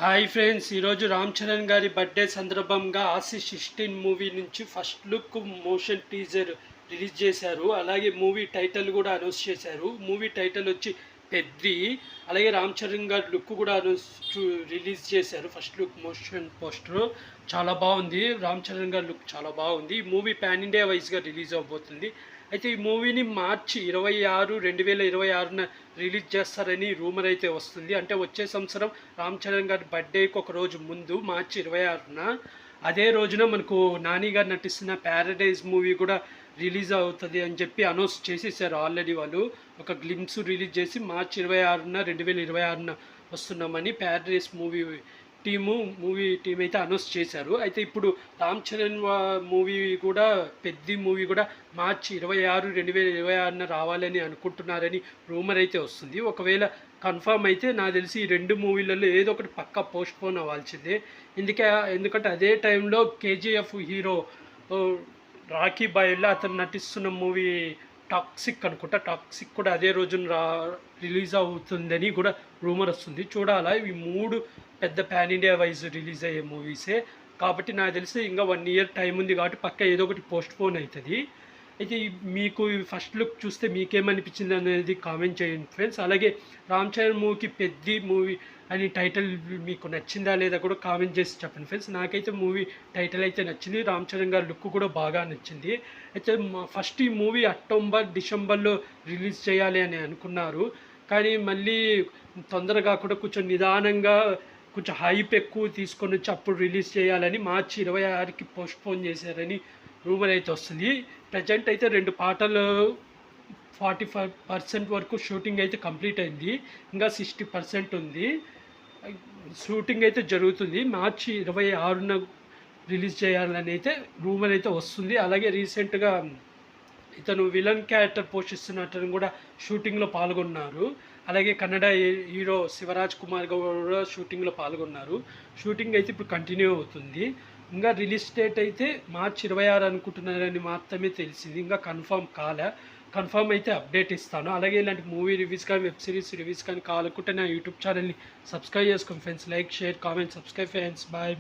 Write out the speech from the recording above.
Hi friends, ఈరోజు రామ్ చరణ్ గారి birthday సందర్భంగా ఆసి 16 మూవీ నుంచి first look motion teaser release చేశారు. అలాగే మూవీ టైటిల్ కూడా అనౌన్స్ చేశారు. మూవీ టైటిల్ వచ్చి పెద్ది. అలాగే రామ్ చరణ్ గారి లుక్ కూడా రిలీజ్ చేశారు. ఫస్ట్ లుక్ మోషన్ పోస్టర్ చాలా బాగుంది. రామ్ చరణ్ గారి లుక్ చాలా బాగుంది. ఈ మూవీ పాన్ ఇండియా వైజ్గా రిలీజ్ అవబోతుంది. అయితే ఈ మూవీని మార్చి 26, 2026న రిలీజ్ చేస్తారని రూమర్ అయితే వస్తుంది. అంటే వచ్చే సంవత్సరం రామ్ చరణ్ గారి బర్త్డేకి ఒక రోజు ముందు మార్చి 26న అదే రోజున మనకు నాని గారు నటిస్తున్న ప్యారడైజ్ మూవీ కూడా రిలీజ్ అవుతుంది అని చెప్పి అనౌన్స్ చేసేసారు. ఆల్రెడీ వాళ్ళు ఒక గ్లిమ్స్ రిలీజ్ చేసి మార్చి 26న 2026న వస్తున్నామని ప్యారడైజ్ మూవీ టీం అయితే అనౌన్స్ చేశారు. అయితే ఇప్పుడు రామ్ చరణ్ మూవీ కూడా పెద్ద మూవీ కూడా మార్చి 26, 2026న రావాలని అనుకుంటున్నారని రూమర్ అయితే వస్తుంది. ఒకవేళ కన్ఫర్మ్ అయితే నాకు తెలిసి ఈ రెండు మూవీలలో ఏదో ఒకటి పక్కా పోస్ట్ పోన్ అవ్వాల్సిందే. ఎందుకంటే అదే టైంలో కేజీఎఫ్ హీరో రాఖీ బాయ్లో అతను నటిస్తున్న మూవీ టాక్సిక్ అనుకుంటా. టాక్సిక్ కూడా అదే రోజున రిలీజ్ అవుతుందని కూడా రూమర్ వస్తుంది. చూడాలా. ఇవి మూడు పెద్ద పాన్ ఇండియా వైజ్ రిలీజ్ అయ్యే మూవీసే కాబట్టి నాకు తెలిసి ఇంకా 1 ఇయర్ టైం ఉంది కాబట్టి పక్క ఏదో ఒకటి పోస్ట్ పోన్ అవుతుంది. అయితే మీకు ఫస్ట్ లుక్ చూస్తే మీకేమనిపించింది అనేది కామెంట్ చేయండి ఫ్రెండ్స్. అలాగే రామ్ చరణ్ మూవీకి పెద్ద మూవీ అని టైటిల్ మీకు నచ్చిందా లేదా కూడా కామెంట్ చేసి చెప్పండి ఫ్రెండ్స్. నాకైతే మూవీ టైటిల్ అయితే నచ్చింది. రామ్ చరణ్ గారి లుక్ కూడా బాగా నచ్చింది. అయితే ఫస్ట్ ఈ మూవీ అక్టోబర్, డిసెంబర్లో రిలీజ్ చేయాలి అని అనుకున్నారు. కానీ మళ్ళీ తొందరగా కూడా కొంచెం నిదానంగా కొంచెం హైప్ ఎక్కువ తీసుకొని వచ్చి అప్పుడు రిలీజ్ చేయాలని మార్చి 26కి పోస్ట్పోన్ చేశారని రూమర్ అయితే వస్తుంది. ప్రజెంట్ అయితే 2 పాటలు 45% వరకు షూటింగ్ అయితే కంప్లీట్ అయింది. ఇంకా 60% ఉంది. షూటింగ్ అయితే జరుగుతుంది. మార్చి 26న రిలీజ్ చేయాలని అయితే రూమర్ అయితే వస్తుంది. అలాగే రీసెంట్గా ఇతను విలన్ క్యారెక్టర్ పోషిస్తున్నట్టు కూడా షూటింగ్లో పాల్గొన్నారు. అలాగే కన్నడ హీరో శివరాజ్ కుమార్ కూడా షూటింగ్లో పాల్గొన్నారు. షూటింగ్ అయితే ఇప్పుడు కంటిన్యూ అవుతుంది. ఇంకా రిలీజ్ డేట్ అయితే మార్చి 26 అనుకుంటున్నారని మాత్రమే తెలిసింది. ఇంకా కన్ఫర్మ్ అయితే అప్డేట్ ఇస్తాను. అలాగే ఇలాంటి మూవీ రివ్యూస్ కానీ వెబ్ సిరీస్ రివ్యూస్ కానీ కావాలనుకుంటే నా యూట్యూబ్ ఛానల్ని సబ్స్క్రైబ్ చేసుకోండి friends. Like, share, comment, subscribe friends. Bye.